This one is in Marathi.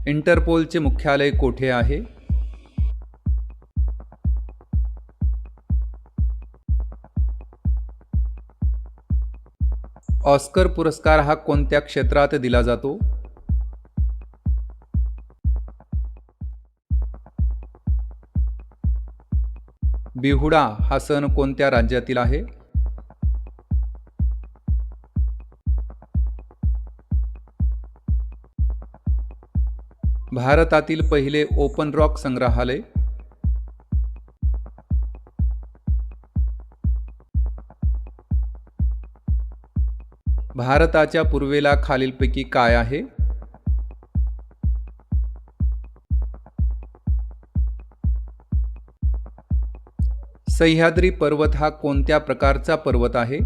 इंटरपोलचे मुख्यालय कोठे आहे? ऑस्कर पुरस्कार हा कोणत्या क्षेत्रात दिला जातो? बिहुडा हा सण कोणत्या राज्यातील आहे? भारतातील पहिले ओपन रॉक संग्रहालय? भारताच्या पूर्वेला खालीलपैकी काय आहे? सह्याद्री पर्वत हा कोणत्या प्रकारचा पर्वत आहे?